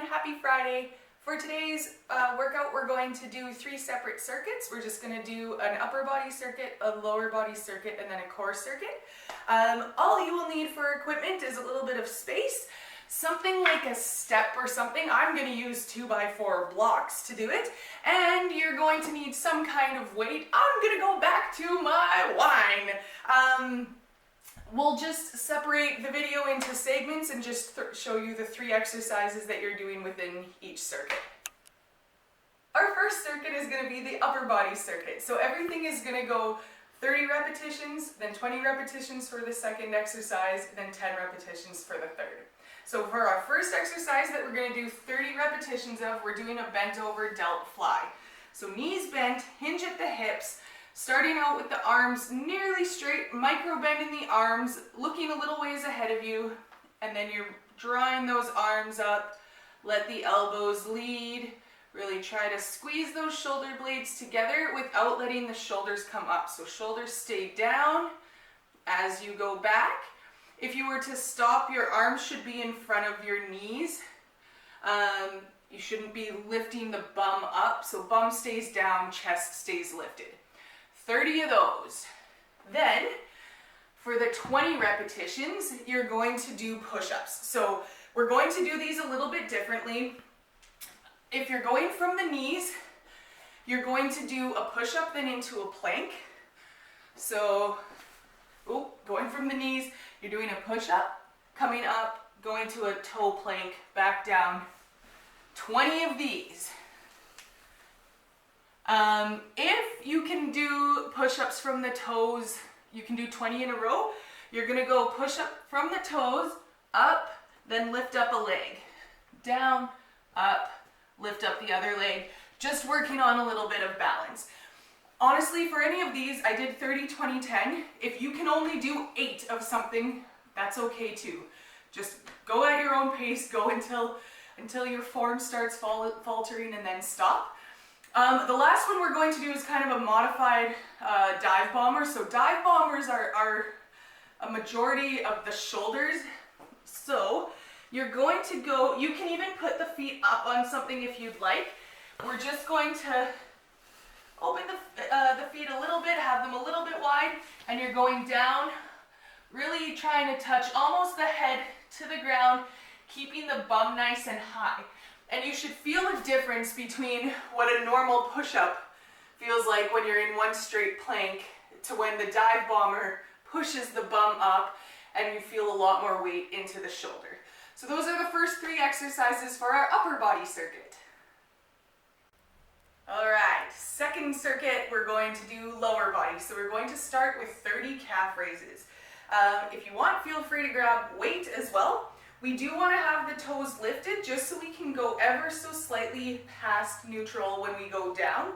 Happy Friday. For today's workout, we're going to do 3 separate circuits. We're just going to do an upper body circuit, a lower body circuit, and then a core circuit. All you will need for equipment is a little bit of space, something like a step or something. I'm going to use 2x4 blocks to do it, and you're going to need some kind of weight. I'm going to go back to my wine. We'll just separate the video into segments and just show you the 3 exercises that you're doing within each circuit. Our first circuit is going to be the upper body circuit. So everything is going to go 30 repetitions, then 20 repetitions for the second exercise, then 10 repetitions for the third. So for our first exercise that we're going to do 30 repetitions of, we're doing a bent over delt fly. So knees bent, hinge at the hips, starting out with the arms nearly straight, micro bend in the arms, looking a little ways ahead of you, and then you're drawing those arms up. Let the elbows lead. Really try to squeeze those shoulder blades together without letting the shoulders come up. So shoulders stay down as you go back. If you were to stop, your arms should be in front of your knees. You shouldn't be lifting the bum up. So bum stays down, chest stays lifted. 30 of those. Then, for the 20 repetitions, you're going to do push-ups. So we're going to do these a little bit differently. If you're going from the knees, you're going to do a push-up then into a plank. So, going from the knees, you're doing a push-up, coming up, going to a toe plank, back down. 20 of these. If you can do push-ups from the toes, you can do 20 in a row. You're going to go push up from the toes, up, then lift up a leg. Down, up, lift up the other leg. Just working on a little bit of balance. Honestly, for any of these, I did 30, 20, 10. If you can only do 8 of something, that's okay too. Just go at your own pace, go until your form starts faltering and then stop. The last one we're going to do is kind of a modified dive bomber. So dive bombers are a majority of the shoulders. So you're going to go, you can even put the feet up on something if you'd like. We're just going to open the feet a little bit, have them a little bit wide, and you're going down, really trying to touch almost the head to the ground, keeping the bum nice and high. And you should feel a difference between what a normal push-up feels like when you're in one straight plank to when the dive bomber pushes the bum up and you feel a lot more weight into the shoulder. So those are the first 3 exercises for our upper body circuit. All right, second circuit, we're going to do lower body. So we're going to start with 30 calf raises. If you want, feel free to grab weight as well. We do want to have the toes lifted just so we can go ever so slightly past neutral when we go down.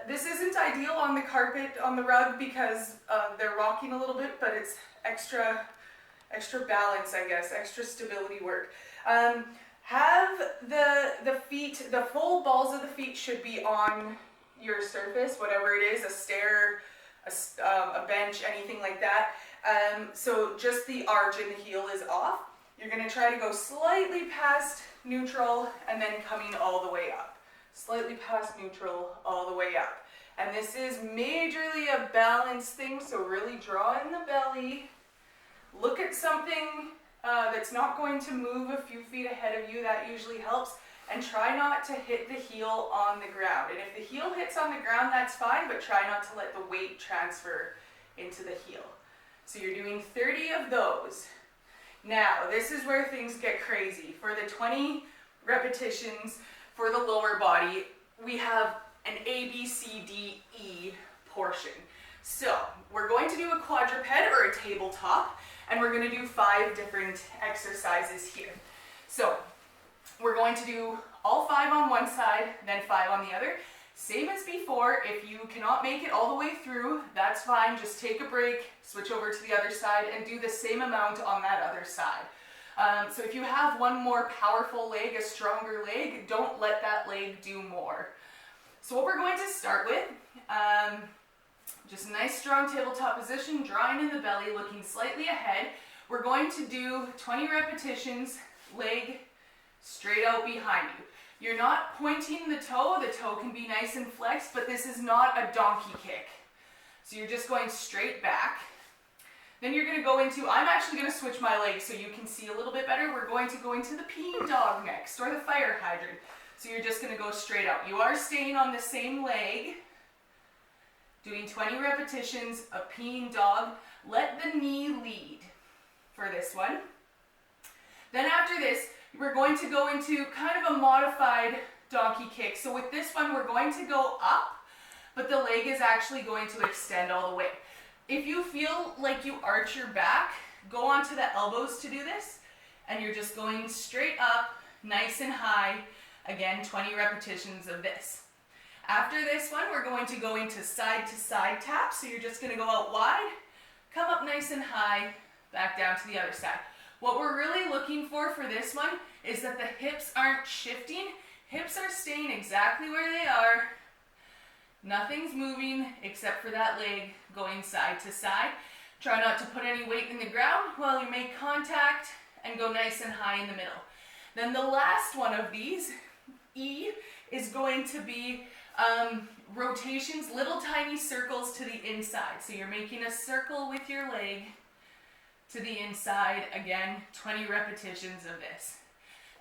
This isn't ideal on the carpet, on the rug, because they're rocking a little bit, but it's extra balance, I guess, extra stability work. Have the feet, the full balls of the feet should be on your surface, whatever it is, a stair, a bench, anything like that. So just the arch and the heel is off. You're going to try to go slightly past neutral and then coming all the way up. Slightly past neutral, all the way up. And this is majorly a balance thing, so really draw in the belly. Look at something that's not going to move a few feet ahead of you. That usually helps. And try not to hit the heel on the ground. And if the heel hits on the ground, that's fine, but try not to let the weight transfer into the heel. So you're doing 30 of those. Now, this is where things get crazy. For the 20 repetitions for the lower body, we have an A, B, C, D, E portion. So, we're going to do a quadruped or a tabletop, and we're going to do 5 different exercises here. So, we're going to do all 5 on one side, then 5 on the other. Same as before. If you cannot make it all the way through, that's fine. Just take a break, switch over to the other side, and do the same amount on that other side. So if you have one more powerful leg, a stronger leg, don't let that leg do more. So what we're going to start with, just a nice strong tabletop position, drawing in the belly, looking slightly ahead. We're going to do 20 repetitions, leg straight out behind you. You're not pointing the toe can be nice and flexed, but this is not a donkey kick. So you're just going straight back. Then you're gonna go into, I'm actually gonna switch my legs so you can see a little bit better. We're going to go into the peeing dog next, or the fire hydrant. So you're just gonna go straight out. You are staying on the same leg, doing 20 repetitions of peeing dog. Let the knee lead for this one. Then after this, we're going to go into kind of a modified donkey kick. So with this one, we're going to go up, but the leg is actually going to extend all the way. If you feel like you arch your back, go onto the elbows to do this, and you're just going straight up, nice and high. Again, 20 repetitions of this. After this one, we're going to go into side-to-side taps. So you're just going to go out wide, come up nice and high, back down to the other side. What we're really looking for this one is that the hips aren't shifting. Hips are staying exactly where they are. Nothing's moving except for that leg going side to side. Try not to put any weight in the ground while you make contact, and go nice and high in the middle. Then the last one of these, E, is going to be rotations, little tiny circles to the inside. So you're making a circle with your leg to the inside. Again, 20 repetitions of this.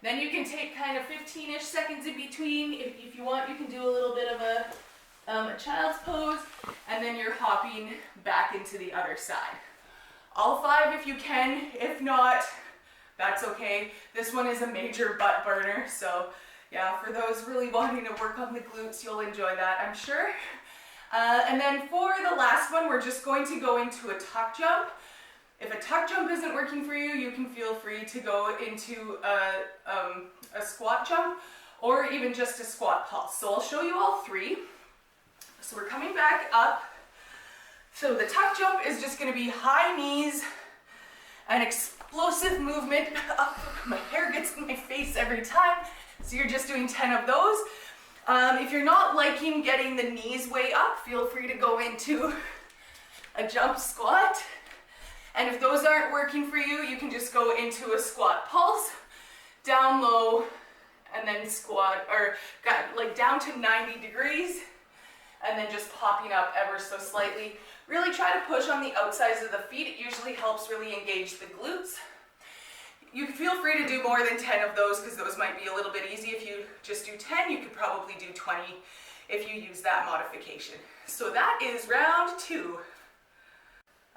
Then you can take kind of 15-ish seconds in between. If you want, you can do a little bit of a child's pose, and then you're hopping back into the other side. All 5 if you can. If not, that's okay. This one is a major butt burner, so yeah, for those really wanting to work on the glutes, you'll enjoy that, I'm sure. And then for the last one, we're just going to go into a tuck jump. If a tuck jump isn't working for you, you can feel free to go into a squat jump, or even just a squat pulse. So I'll show you all 3. So we're coming back up. So the tuck jump is just going to be high knees, an explosive movement up. My hair gets in my face every time. So you're just doing 10 of those. If you're not liking getting the knees way up, feel free to go into a jump squat. And if those aren't working for you, you can just go into a squat pulse, down low, and then squat, or like down to 90 degrees. And then just popping up ever so slightly. Really try to push on the outsides of the feet. It usually helps really engage the glutes. You feel free to do more than 10 of those, because those might be a little bit easy. If you just do 10, you could probably do 20 if you use that modification. So that is round 2.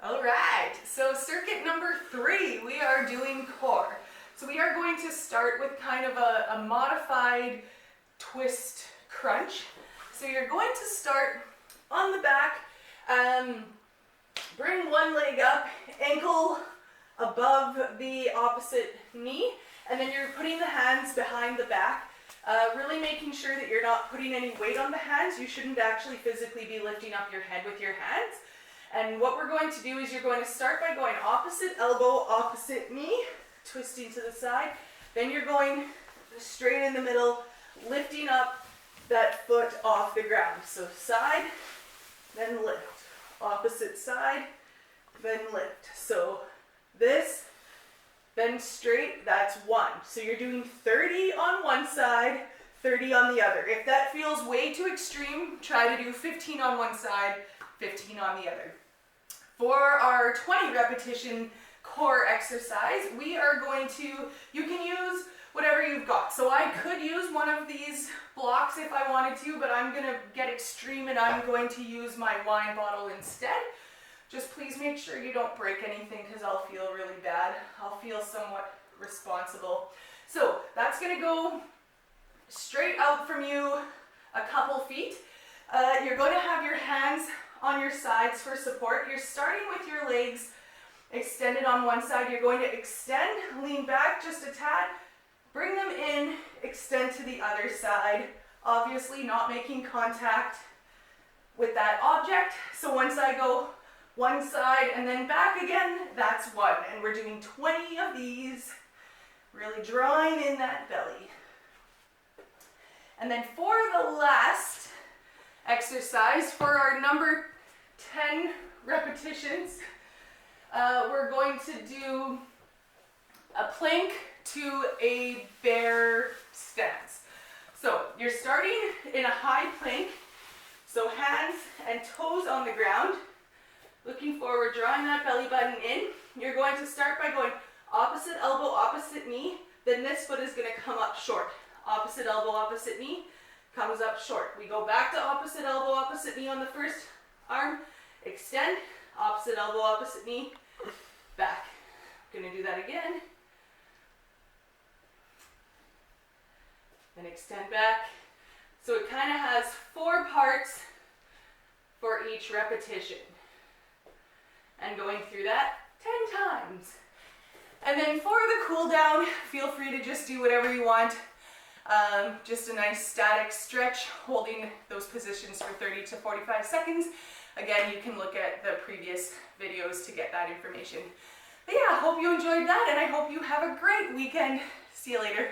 All right, so circuit number 3, we are doing core. So we are going to start with kind of a modified twist crunch. So you're going to start on the back, bring one leg up, ankle above the opposite knee, and then you're putting the hands behind the back, really making sure that you're not putting any weight on the hands. You shouldn't actually physically be lifting up your head with your hands. And what we're going to do is you're going to start by going opposite elbow, opposite knee, twisting to the side. Then you're going straight in the middle, lifting up that foot off the ground. So side, then lift. Opposite side, then lift. So this, then straight, that's 1. So you're doing 30 on one side, 30 on the other. If that feels way too extreme, try to do 15 on one side, 15 on the other. For our 20 repetition core exercise, we are going to, you can use whatever you've got. So I could use one of these blocks if I wanted to, but I'm going to get extreme and I'm going to use my wine bottle instead. Just please make sure you don't break anything, because I'll feel really bad. I'll feel somewhat responsible. So that's going to go straight out from you a couple feet. You're going to have your hands on your sides for support. You're starting with your legs extended on one side. You're going to extend, lean back just a tad, bring them in, extend to the other side, obviously not making contact with that object. So once I go one side and then back again, that's 1. And we're doing 20 of these, really drawing in that belly. And then for the last exercise, for our number 10 repetitions, we're going to do a plank to a bear stance. So you're starting in a high plank, so hands and toes on the ground, looking forward, drawing that belly button in. You're going to start by going opposite elbow, opposite knee, then this foot is going to come up short. Opposite elbow, opposite knee, comes up short. We go back to opposite elbow, opposite knee on the first arm, extend, opposite elbow, opposite knee, back. Going to do that again. Then extend back. So it kind of has 4 parts for each repetition. And going through that 10 times. And then for the cool down, feel free to just do whatever you want. Just a nice static stretch, holding those positions for 30 to 45 seconds. Again, you can look at the previous videos to get that information. But yeah, I hope you enjoyed that, and I hope you have a great weekend. See you later.